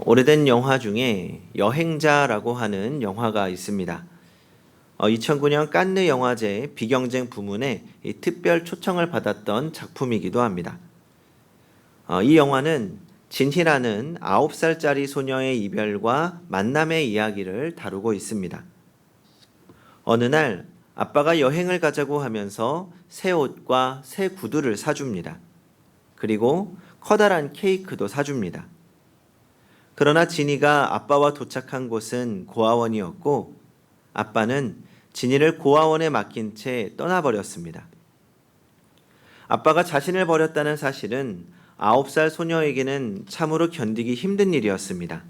오래된 영화 중에 여행자라고 하는 영화가 있습니다. 2009년 칸느 영화제 비경쟁 부문에 특별 초청을 받았던 작품이기도 합니다. 이 영화는 진희라는 9살짜리 소녀의 이별과 만남의 이야기를 다루고 있습니다. 어느 날 아빠가 여행을 가자고 하면서 새 옷과 새 구두를 사줍니다. 그리고 커다란 케이크도 사줍니다. 그러나 진이가 아빠와 도착한 곳은 고아원이었고 아빠는 진이를 고아원에 맡긴 채 떠나버렸습니다. 아빠가 자신을 버렸다는 사실은 9살 소녀에게는 참으로 견디기 힘든 일이었습니다.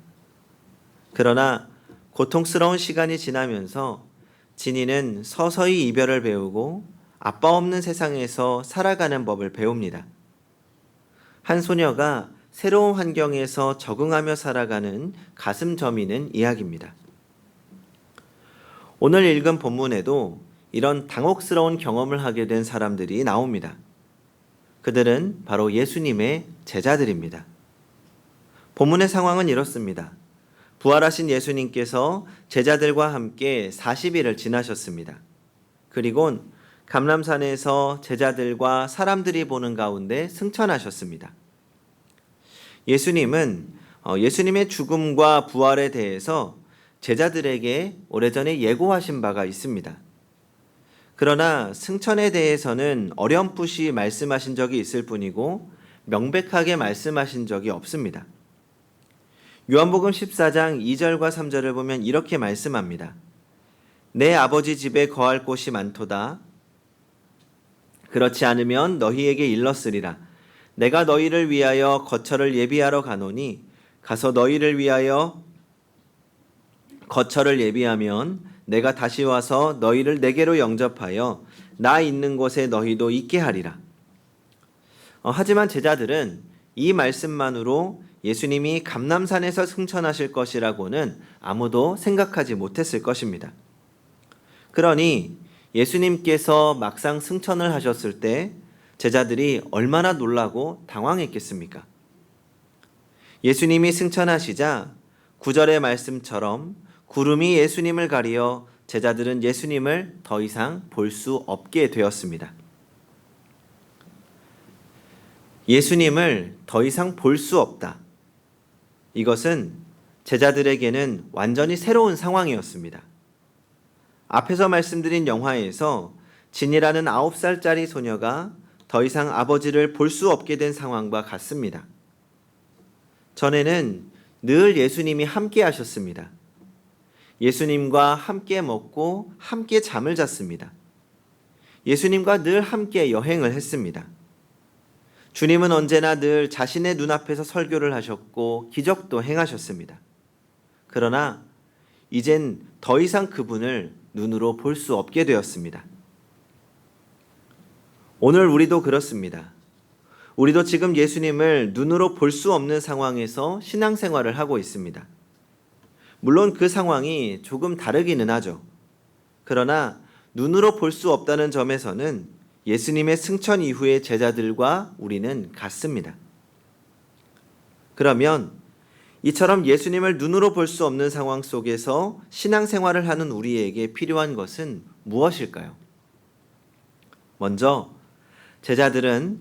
그러나 고통스러운 시간이 지나면서 진이는 서서히 이별을 배우고 아빠 없는 세상에서 살아가는 법을 배웁니다. 한 소녀가 새로운 환경에서 적응하며 살아가는 가슴 저미는 이야기입니다. 오늘 읽은 본문에도 이런 당혹스러운 경험을 하게 된 사람들이 나옵니다. 그들은 바로 예수님의 제자들입니다. 본문의 상황은 이렇습니다. 부활하신 예수님께서 제자들과 함께 40일을 지나셨습니다. 그리고 감람산에서 제자들과 사람들이 보는 가운데 승천하셨습니다. 예수님은 예수님의 죽음과 부활에 대해서 제자들에게 오래전에 예고하신 바가 있습니다. 그러나 승천에 대해서는 어렴풋이 말씀하신 적이 있을 뿐이고 명백하게 말씀하신 적이 없습니다. 요한복음 14장 2절과 3절을 보면 이렇게 말씀합니다. 내 아버지 집에 거할 곳이 많도다. 그렇지 않으면 너희에게 일렀으리라. 내가 너희를 위하여 거처를 예비하러 가노니 가서 너희를 위하여 거처를 예비하면 내가 다시 와서 너희를 내게로 영접하여 나 있는 곳에 너희도 있게 하리라. 하지만 제자들은 이 말씀만으로 예수님이 감람산에서 승천하실 것이라고는 아무도 생각하지 못했을 것입니다. 그러니 예수님께서 막상 승천을 하셨을 때 제자들이 얼마나 놀라고 당황했겠습니까? 예수님이 승천하시자 9절의 말씀처럼 구름이 예수님을 가리어 제자들은 예수님을 더 이상 볼 수 없게 되었습니다. 예수님을 더 이상 볼 수 없다. 이것은 제자들에게는 완전히 새로운 상황이었습니다. 앞에서 말씀드린 영화에서 진이라는 9살짜리 소녀가 더 이상 아버지를 볼 수 없게 된 상황과 같습니다. 전에는 늘 예수님이 함께 하셨습니다. 예수님과 함께 먹고 함께 잠을 잤습니다. 예수님과 늘 함께 여행을 했습니다. 주님은 언제나 늘 자신의 눈앞에서 설교를 하셨고 기적도 행하셨습니다. 그러나 이젠 더 이상 그분을 눈으로 볼 수 없게 되었습니다. 오늘 우리도 그렇습니다. 우리도 지금 예수님을 눈으로 볼 수 없는 상황에서 신앙생활을 하고 있습니다. 물론 그 상황이 조금 다르기는 하죠. 그러나 눈으로 볼 수 없다는 점에서는 예수님의 승천 이후의 제자들과 우리는 같습니다. 그러면 이처럼 예수님을 눈으로 볼 수 없는 상황 속에서 신앙생활을 하는 우리에게 필요한 것은 무엇일까요? 먼저 제자들은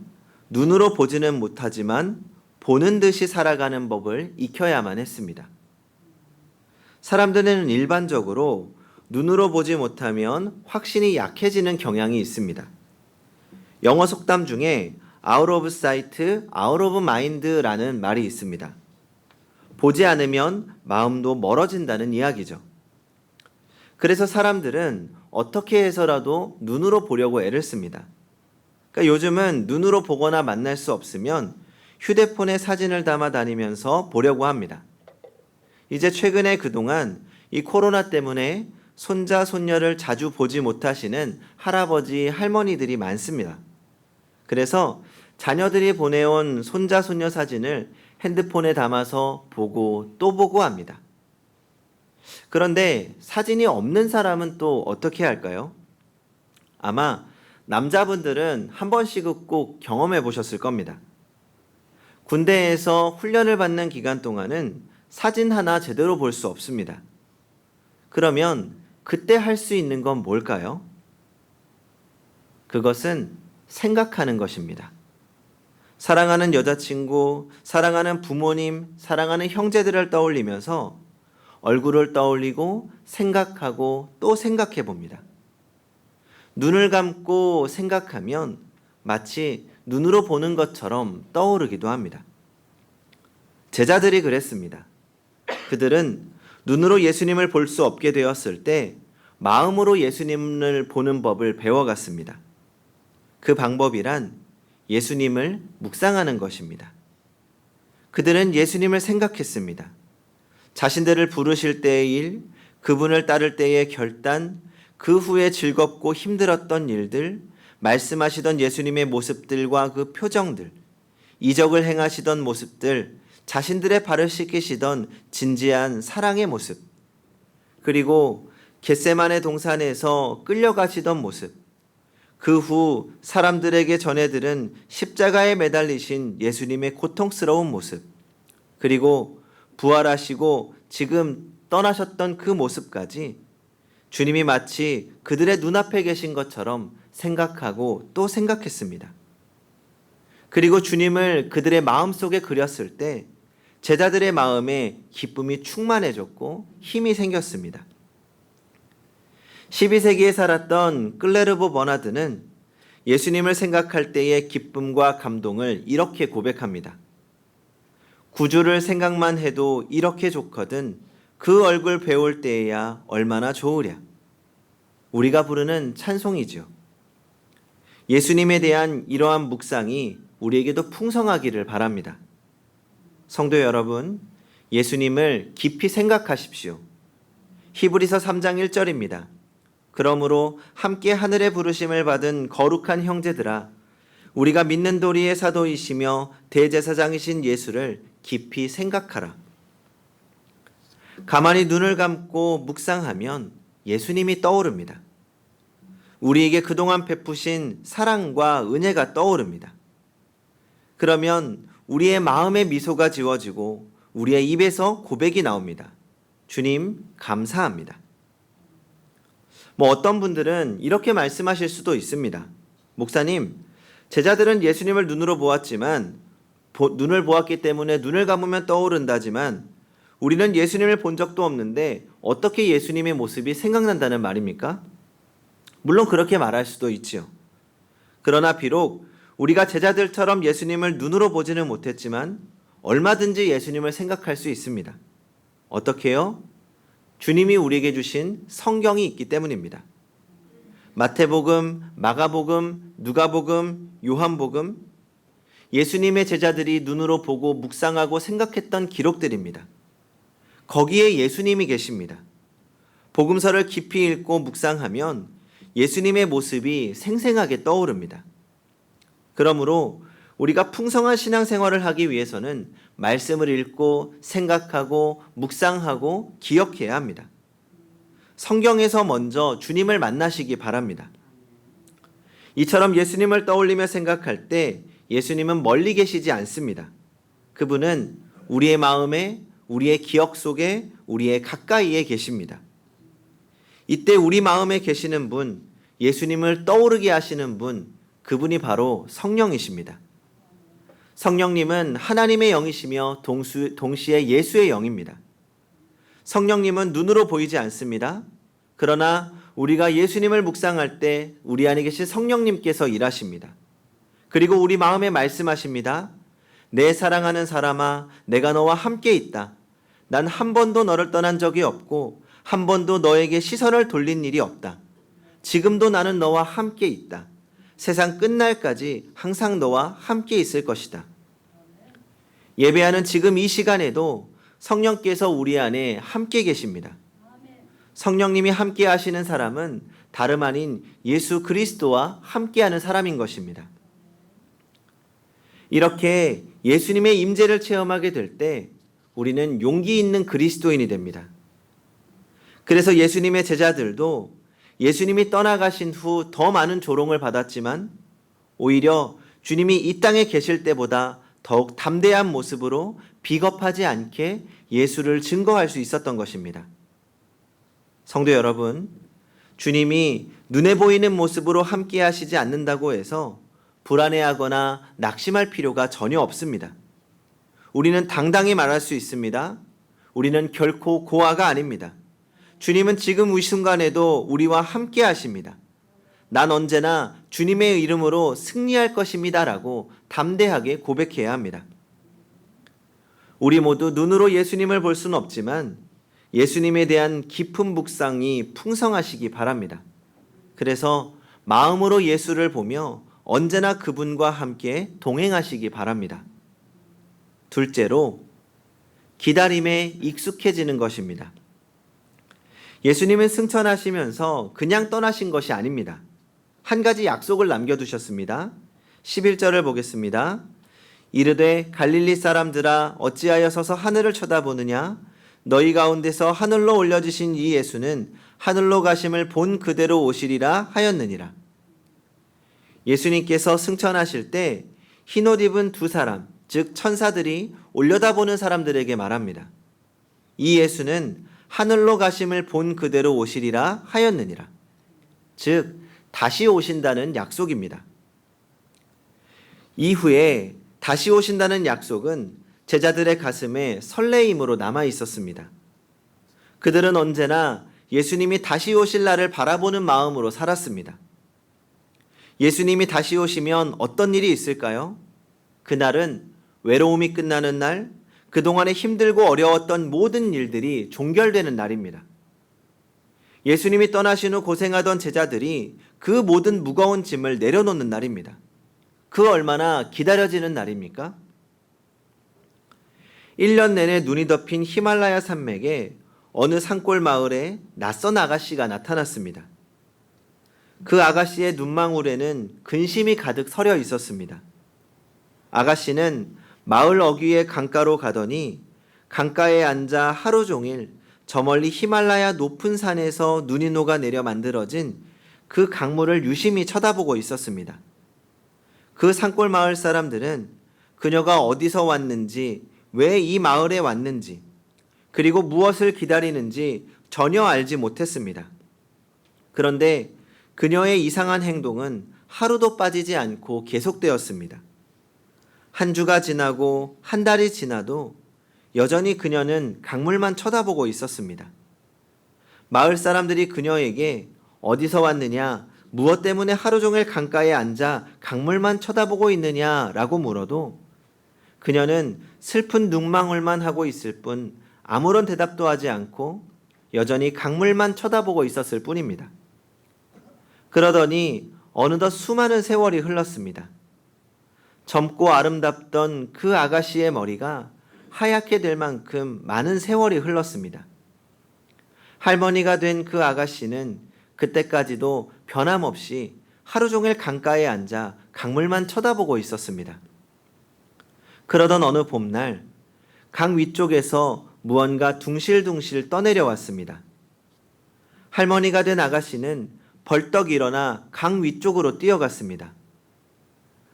눈으로 보지는 못하지만 보는 듯이 살아가는 법을 익혀야만 했습니다. 사람들은 일반적으로 눈으로 보지 못하면 확신이 약해지는 경향이 있습니다. 영어 속담 중에 out of sight, out of mind라는 말이 있습니다. 보지 않으면 마음도 멀어진다는 이야기죠. 그래서 사람들은 어떻게 해서라도 눈으로 보려고 애를 씁니다. 그러니까 요즘은 눈으로 보거나 만날 수 없으면 휴대폰에 사진을 담아 다니면서 보려고 합니다. 이제 최근에 그동안 이 코로나 때문에 손자, 손녀를 자주 보지 못하시는 할아버지, 할머니들이 많습니다. 그래서 자녀들이 보내온 손자, 손녀 사진을 핸드폰에 담아서 보고 또 보고 합니다. 그런데 사진이 없는 사람은 또 어떻게 할까요? 아마 남자분들은 한 번씩은 꼭 경험해 보셨을 겁니다. 군대에서 훈련을 받는 기간 동안은 사진 하나 제대로 볼 수 없습니다. 그러면 그때 할 수 있는 건 뭘까요? 그것은 생각하는 것입니다. 사랑하는 여자친구, 사랑하는 부모님, 사랑하는 형제들을 떠올리면서 얼굴을 떠올리고 생각하고 또 생각해 봅니다. 눈을 감고 생각하면 마치 눈으로 보는 것처럼 떠오르기도 합니다. 제자들이 그랬습니다. 그들은 눈으로 예수님을 볼 수 없게 되었을 때 마음으로 예수님을 보는 법을 배워갔습니다. 그 방법이란 예수님을 묵상하는 것입니다. 그들은 예수님을 생각했습니다. 자신들을 부르실 때의 일, 그분을 따를 때의 결단, 그 후에 즐겁고 힘들었던 일들, 말씀하시던 예수님의 모습들과 그 표정들, 이적을 행하시던 모습들, 자신들의 발을 씻기시던 진지한 사랑의 모습, 그리고 겟세마네 동산에서 끌려가시던 모습, 그 후 사람들에게 전해들은 십자가에 매달리신 예수님의 고통스러운 모습, 그리고 부활하시고 지금 떠나셨던 그 모습까지 주님이 마치 그들의 눈앞에 계신 것처럼 생각하고 또 생각했습니다. 그리고 주님을 그들의 마음속에 그렸을 때 제자들의 마음에 기쁨이 충만해졌고 힘이 생겼습니다. 12세기에 살았던 클레르보 버나드는 예수님을 생각할 때의 기쁨과 감동을 이렇게 고백합니다. 구주를 생각만 해도 이렇게 좋거든 그 얼굴 배울 때에야 얼마나 좋으랴. 우리가 부르는 찬송이죠. 예수님에 대한 이러한 묵상이 우리에게도 풍성하기를 바랍니다. 성도 여러분, 예수님을 깊이 생각하십시오. 히브리서 3장 1절입니다. 그러므로 함께 하늘의 부르심을 받은 거룩한 형제들아, 우리가 믿는 도리의 사도이시며 대제사장이신 예수를 깊이 생각하라. 가만히 눈을 감고 묵상하면 예수님이 떠오릅니다. 우리에게 그동안 베푸신 사랑과 은혜가 떠오릅니다. 그러면 우리의 마음에 미소가 지워지고 우리의 입에서 고백이 나옵니다. 주님, 감사합니다. 어떤 분들은 이렇게 말씀하실 수도 있습니다. 목사님, 제자들은 예수님을 눈으로 보았지만 눈을 보았기 때문에 눈을 감으면 떠오른다지만 우리는 예수님을 본 적도 없는데 어떻게 예수님의 모습이 생각난다는 말입니까? 물론 그렇게 말할 수도 있지요. 그러나 비록 우리가 제자들처럼 예수님을 눈으로 보지는 못했지만 얼마든지 예수님을 생각할 수 있습니다. 어떻게요? 주님이 우리에게 주신 성경이 있기 때문입니다. 마태복음, 마가복음, 누가복음, 요한복음, 예수님의 제자들이 눈으로 보고 묵상하고 생각했던 기록들입니다. 거기에 예수님이 계십니다. 복음서를 깊이 읽고 묵상하면 예수님의 모습이 생생하게 떠오릅니다. 그러므로 우리가 풍성한 신앙생활을 하기 위해서는 말씀을 읽고 생각하고 묵상하고 기억해야 합니다. 성경에서 먼저 주님을 만나시기 바랍니다. 이처럼 예수님을 떠올리며 생각할 때 예수님은 멀리 계시지 않습니다. 그분은 우리의 마음에, 우리의 기억 속에, 우리의 가까이에 계십니다. 이때 우리 마음에 계시는 분, 예수님을 떠오르게 하시는 분, 그분이 바로 성령이십니다. 성령님은 하나님의 영이시며 동시에 예수의 영입니다. 성령님은 눈으로 보이지 않습니다. 그러나 우리가 예수님을 묵상할 때 우리 안에 계신 성령님께서 일하십니다. 그리고 우리 마음에 말씀하십니다. 내 사랑하는 사람아, 내가 너와 함께 있다. 난 한 번도 너를 떠난 적이 없고 한 번도 너에게 시선을 돌린 일이 없다. 지금도 나는 너와 함께 있다. 세상 끝날까지 항상 너와 함께 있을 것이다. 예배하는 지금 이 시간에도 성령께서 우리 안에 함께 계십니다. 성령님이 함께 하시는 사람은 다름 아닌 예수 그리스도와 함께하는 사람인 것입니다. 이렇게 예수님의 임재를 체험하게 될 때 우리는 용기 있는 그리스도인이 됩니다. 그래서 예수님의 제자들도 예수님이 떠나가신 후 더 많은 조롱을 받았지만 오히려 주님이 이 땅에 계실 때보다 더욱 담대한 모습으로 비겁하지 않게 예수를 증거할 수 있었던 것입니다. 성도 여러분, 주님이 눈에 보이는 모습으로 함께 하시지 않는다고 해서 불안해하거나 낙심할 필요가 전혀 없습니다. 우리는 당당히 말할 수 있습니다. 우리는 결코 고아가 아닙니다. 주님은 지금 이 순간에도 우리와 함께 하십니다. 난 언제나 주님의 이름으로 승리할 것입니다 라고 담대하게 고백해야 합니다. 우리 모두 눈으로 예수님을 볼 수는 없지만 예수님에 대한 깊은 묵상이 풍성하시기 바랍니다. 그래서 마음으로 예수를 보며 언제나 그분과 함께 동행하시기 바랍니다. 둘째로 기다림에 익숙해지는 것입니다. 예수님은 승천하시면서 그냥 떠나신 것이 아닙니다. 한 가지 약속을 남겨두셨습니다. 11절을 보겠습니다. 이르되 갈릴리 사람들아 어찌하여 서서 하늘을 쳐다보느냐? 너희 가운데서 하늘로 올려지신 이 예수는 하늘로 가심을 본 그대로 오시리라 하였느니라. 예수님께서 승천하실 때 흰옷 입은 두 사람, 즉 천사들이 올려다보는 사람들에게 말합니다. 이 예수는 하늘로 가심을 본 그대로 오시리라 하였느니라. 즉 다시 오신다는 약속입니다. 이후에 다시 오신다는 약속은 제자들의 가슴에 설레임으로 남아 있었습니다. 그들은 언제나 예수님이 다시 오실 날을 바라보는 마음으로 살았습니다. 예수님이 다시 오시면 어떤 일이 있을까요? 그날은 외로움이 끝나는 날, 그동안에 힘들고 어려웠던 모든 일들이 종결되는 날입니다. 예수님이 떠나신 후 고생하던 제자들이 그 모든 무거운 짐을 내려놓는 날입니다. 그 얼마나 기다려지는 날입니까? 1년 내내 눈이 덮인 히말라야 산맥에 어느 산골 마을에 낯선 아가씨가 나타났습니다. 그 아가씨의 눈망울에는 근심이 가득 서려 있었습니다. 아가씨는 마을 어귀의 강가로 가더니 강가에 앉아 하루 종일 저 멀리 히말라야 높은 산에서 눈이 녹아 내려 만들어진 그 강물을 유심히 쳐다보고 있었습니다. 그 산골 마을 사람들은 그녀가 어디서 왔는지, 왜 이 마을에 왔는지, 그리고 무엇을 기다리는지 전혀 알지 못했습니다. 그런데 그녀의 이상한 행동은 하루도 빠지지 않고 계속되었습니다. 한 주가 지나고 한 달이 지나도 여전히 그녀는 강물만 쳐다보고 있었습니다. 마을 사람들이 그녀에게 어디서 왔느냐, 무엇 때문에 하루 종일 강가에 앉아 강물만 쳐다보고 있느냐라고 물어도 그녀는 슬픈 눈망울만 하고 있을 뿐 아무런 대답도 하지 않고 여전히 강물만 쳐다보고 있었을 뿐입니다. 그러더니 어느덧 수많은 세월이 흘렀습니다. 젊고 아름답던 그 아가씨의 머리가 하얗게 될 만큼 많은 세월이 흘렀습니다. 할머니가 된 그 아가씨는 그때까지도 변함없이 하루 종일 강가에 앉아 강물만 쳐다보고 있었습니다. 그러던 어느 봄날 강 위쪽에서 무언가 둥실둥실 떠내려왔습니다. 할머니가 된 아가씨는 벌떡 일어나 강 위쪽으로 뛰어갔습니다.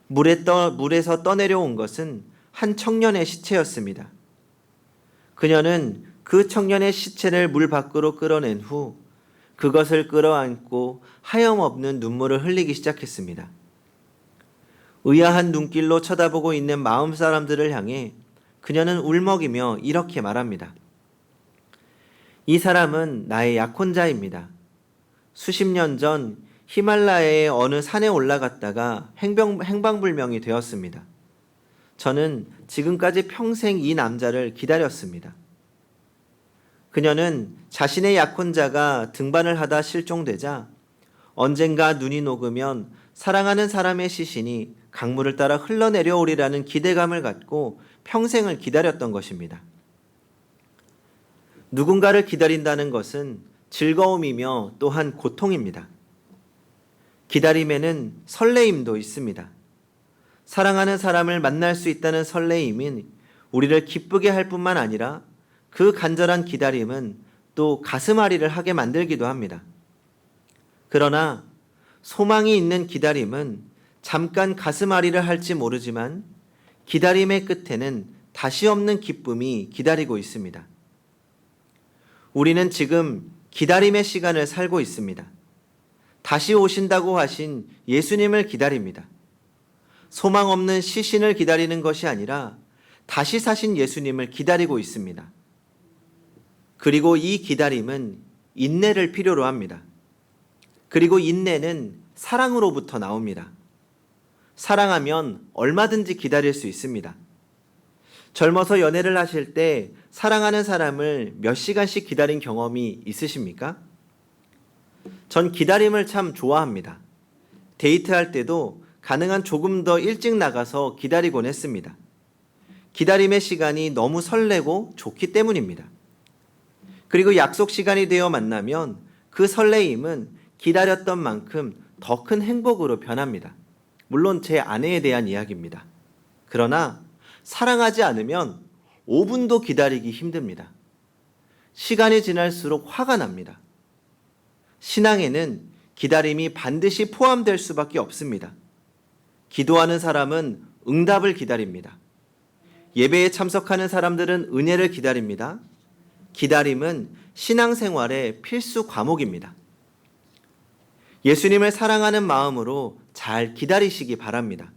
물에서 떠내려온 것은 한 청년의 시체였습니다. 그녀는 그 청년의 시체를 물 밖으로 끌어낸 후 그것을 끌어안고 하염없는 눈물을 흘리기 시작했습니다. 의아한 눈길로 쳐다보고 있는 마을 사람들을 향해 그녀는 울먹이며 이렇게 말합니다. 이 사람은 나의 약혼자입니다. 수십 년 전 히말라야의 어느 산에 올라갔다가 행방불명이 되었습니다. 저는 지금까지 평생 이 남자를 기다렸습니다. 그녀는 자신의 약혼자가 등반을 하다 실종되자 언젠가 눈이 녹으면 사랑하는 사람의 시신이 강물을 따라 흘러내려오리라는 기대감을 갖고 평생을 기다렸던 것입니다. 누군가를 기다린다는 것은 즐거움이며 또한 고통입니다. 기다림에는 설레임도 있습니다. 사랑하는 사람을 만날 수 있다는 설레임은 우리를 기쁘게 할 뿐만 아니라 그 간절한 기다림은 또 가슴앓이를 하게 만들기도 합니다. 그러나 소망이 있는 기다림은 잠깐 가슴앓이를 할지 모르지만 기다림의 끝에는 다시 없는 기쁨이 기다리고 있습니다. 우리는 지금 기다림의 시간을 살고 있습니다. 다시 오신다고 하신 예수님을 기다립니다. 소망 없는 시신을 기다리는 것이 아니라 다시 사신 예수님을 기다리고 있습니다. 그리고 이 기다림은 인내를 필요로 합니다. 그리고 인내는 사랑으로부터 나옵니다. 사랑하면 얼마든지 기다릴 수 있습니다. 젊어서 연애를 하실 때 사랑하는 사람을 몇 시간씩 기다린 경험이 있으십니까? 전 기다림을 참 좋아합니다. 데이트할 때도 가능한 조금 더 일찍 나가서 기다리곤 했습니다. 기다림의 시간이 너무 설레고 좋기 때문입니다. 그리고 약속 시간이 되어 만나면 그 설레임은 기다렸던 만큼 더 큰 행복으로 변합니다. 물론 제 아내에 대한 이야기입니다. 그러나 사랑하지 않으면 5분도 기다리기 힘듭니다. 시간이 지날수록 화가 납니다. 신앙에는 기다림이 반드시 포함될 수밖에 없습니다. 기도하는 사람은 응답을 기다립니다. 예배에 참석하는 사람들은 은혜를 기다립니다. 기다림은 신앙생활의 필수 과목입니다. 예수님을 사랑하는 마음으로 잘 기다리시기 바랍니다.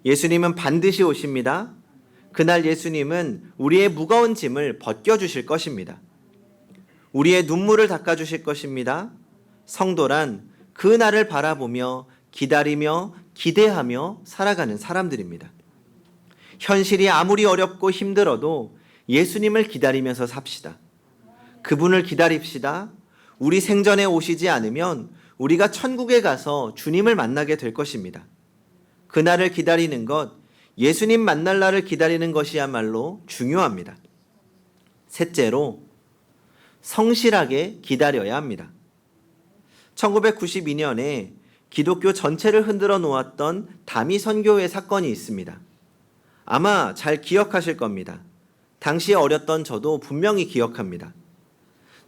예수님은 반드시 오십니다. 그날 예수님은 우리의 무거운 짐을 벗겨주실 것입니다. 우리의 눈물을 닦아주실 것입니다. 성도란 그 날을 바라보며 기다리며 기대하며 살아가는 사람들입니다. 현실이 아무리 어렵고 힘들어도 예수님을 기다리면서 삽시다. 그분을 기다립시다. 우리 생전에 오시지 않으면 우리가 천국에 가서 주님을 만나게 될 것입니다. 그날을 기다리는 것, 예수님 만날 날을 기다리는 것이야말로 중요합니다. 셋째로, 성실하게 기다려야 합니다. 1992년에 기독교 전체를 흔들어 놓았던 다미 선교회 사건이 있습니다. 아마 잘 기억하실 겁니다. 당시에 어렸던 저도 분명히 기억합니다.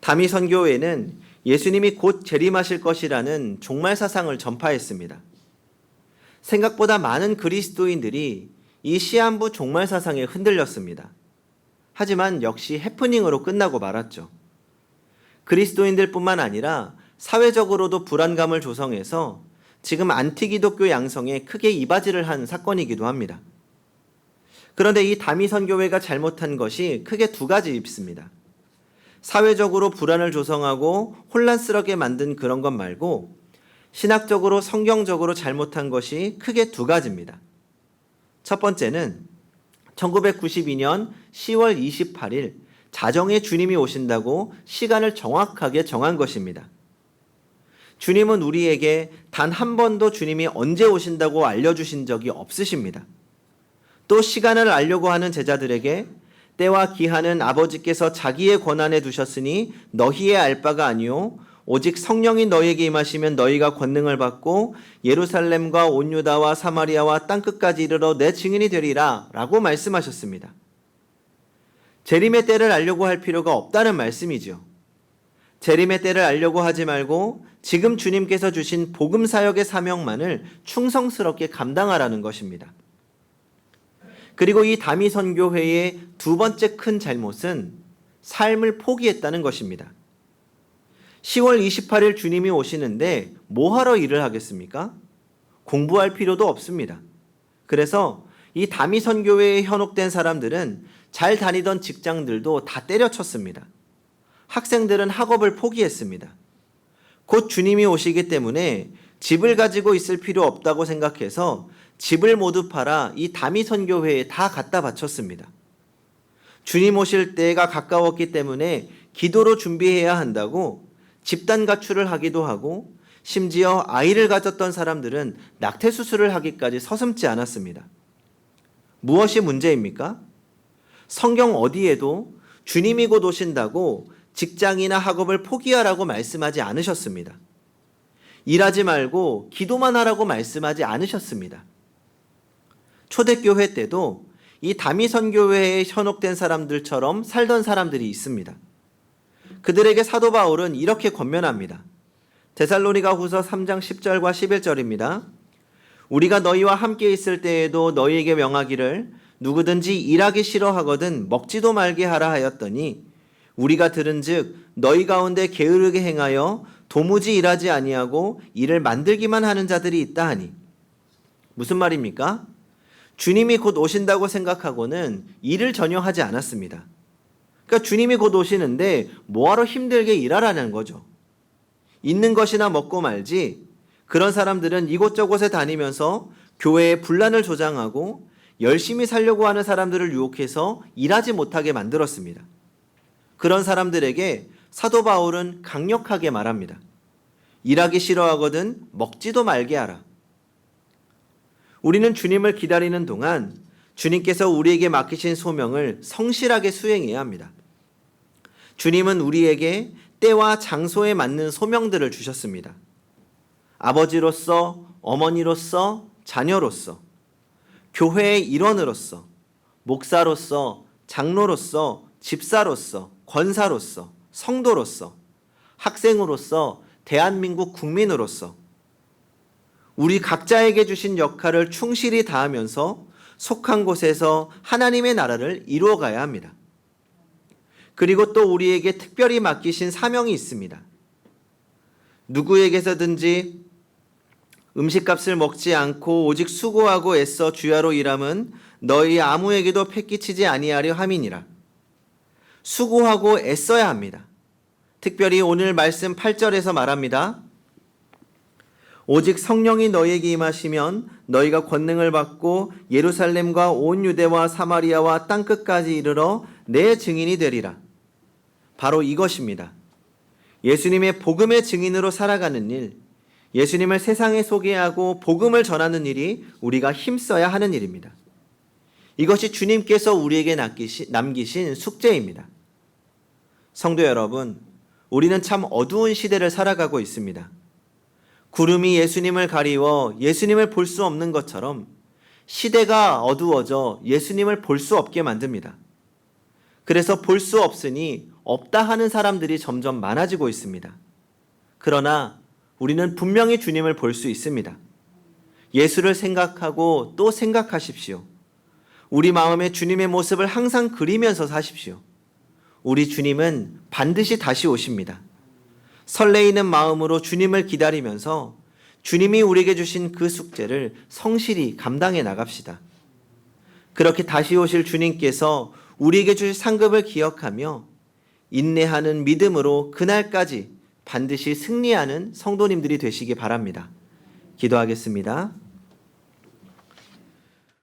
다미 선교회는 예수님이 곧 재림하실 것이라는 종말 사상을 전파했습니다. 생각보다 많은 그리스도인들이 이 시한부 종말 사상에 흔들렸습니다. 하지만 역시 해프닝으로 끝나고 말았죠. 그리스도인들뿐만 아니라 사회적으로도 불안감을 조성해서 지금 안티기독교 양성에 크게 이바지를 한 사건이기도 합니다. 그런데 이 다미 선교회가 잘못한 것이 크게 두 가지 있습니다. 사회적으로 불안을 조성하고 혼란스럽게 만든 그런 것 말고 신학적으로 성경적으로 잘못한 것이 크게 두 가지입니다. 첫 번째는 1992년 10월 28일 자정에 주님이 오신다고 시간을 정확하게 정한 것입니다. 주님은 우리에게 단 한 번도 주님이 언제 오신다고 알려주신 적이 없으십니다. 또 시간을 알려고 하는 제자들에게 때와 기한은 아버지께서 자기의 권한에 두셨으니 너희의 알 바가 아니요 오직 성령이 너희에게 임하시면 너희가 권능을 받고 예루살렘과 온 유다와 사마리아와 땅끝까지 이르러 내 증인이 되리라 라고 말씀하셨습니다. 재림의 때를 알려고 할 필요가 없다는 말씀이죠. 재림의 때를 알려고 하지 말고 지금 주님께서 주신 복음 사역의 사명만을 충성스럽게 감당하라는 것입니다. 그리고 이 다미 선교회의 두 번째 큰 잘못은 삶을 포기했다는 것입니다. 10월 28일 주님이 오시는데 뭐하러 일을 하겠습니까? 공부할 필요도 없습니다. 그래서 이 다미 선교회에 현혹된 사람들은 잘 다니던 직장들도 다 때려쳤습니다. 학생들은 학업을 포기했습니다. 곧 주님이 오시기 때문에 집을 가지고 있을 필요 없다고 생각해서 집을 모두 팔아 이 다미 선교회에 다 갖다 바쳤습니다. 주님 오실 때가 가까웠기 때문에 기도로 준비해야 한다고 집단 가출을 하기도 하고 심지어 아이를 가졌던 사람들은 낙태 수술을 하기까지 서슴지 않았습니다. 무엇이 문제입니까? 성경 어디에도 주님이 곧 오신다고 직장이나 학업을 포기하라고 말씀하지 않으셨습니다. 일하지 말고 기도만 하라고 말씀하지 않으셨습니다. 초대교회 때도 이 다미 선교회에 현혹된 사람들처럼 살던 사람들이 있습니다. 그들에게 사도 바울은 이렇게 권면합니다. 데살로니가 후서 3장 10절과 11절입니다. 우리가 너희와 함께 있을 때에도 너희에게 명하기를 누구든지 일하기 싫어하거든 먹지도 말게 하라 하였더니 우리가 들은즉 너희 가운데 게으르게 행하여 도무지 일하지 아니하고 일을 만들기만 하는 자들이 있다 하니. 무슨 말입니까? 주님이 곧 오신다고 생각하고는 일을 전혀 하지 않았습니다. 그러니까 주님이 곧 오시는데 뭐하러 힘들게 일하라는 거죠. 있는 것이나 먹고 말지. 그런 사람들은 이곳저곳에 다니면서 교회에 분란을 조장하고 열심히 살려고 하는 사람들을 유혹해서 일하지 못하게 만들었습니다. 그런 사람들에게 사도 바울은 강력하게 말합니다. 일하기 싫어하거든 먹지도 말게 하라. 우리는 주님을 기다리는 동안 주님께서 우리에게 맡기신 소명을 성실하게 수행해야 합니다. 주님은 우리에게 때와 장소에 맞는 소명들을 주셨습니다. 아버지로서, 어머니로서, 자녀로서, 교회의 일원으로서, 목사로서, 장로로서, 집사로서, 권사로서, 성도로서, 학생으로서, 대한민국 국민으로서 우리 각자에게 주신 역할을 충실히 다하면서 속한 곳에서 하나님의 나라를 이루어가야 합니다. 그리고 또 우리에게 특별히 맡기신 사명이 있습니다. 누구에게서든지 음식값을 먹지 않고 오직 수고하고 애써 주야로 일함은 너희 아무에게도 패끼치지 아니하려 함이니라. 수고하고 애써야 합니다. 특별히 오늘 말씀 8절에서 말합니다. 오직 성령이 너희에게 임하시면 너희가 권능을 받고 예루살렘과 온 유대와 사마리아와 땅끝까지 이르러 내 증인이 되리라. 바로 이것입니다. 예수님의 복음의 증인으로 살아가는 일, 예수님을 세상에 소개하고 복음을 전하는 일이 우리가 힘써야 하는 일입니다. 이것이 주님께서 우리에게 남기신 숙제입니다. 성도 여러분, 우리는 참 어두운 시대를 살아가고 있습니다. 구름이 예수님을 가리워 예수님을 볼 수 없는 것처럼 시대가 어두워져 예수님을 볼 수 없게 만듭니다. 그래서 볼 수 없으니 없다 하는 사람들이 점점 많아지고 있습니다. 그러나 우리는 분명히 주님을 볼 수 있습니다. 예수를 생각하고 또 생각하십시오. 우리 마음에 주님의 모습을 항상 그리면서 사십시오. 우리 주님은 반드시 다시 오십니다. 설레이는 마음으로 주님을 기다리면서 주님이 우리에게 주신 그 숙제를 성실히 감당해 나갑시다. 그렇게 다시 오실 주님께서 우리에게 주실 상급을 기억하며 인내하는 믿음으로 그날까지 반드시 승리하는 성도님들이 되시기 바랍니다. 기도하겠습니다.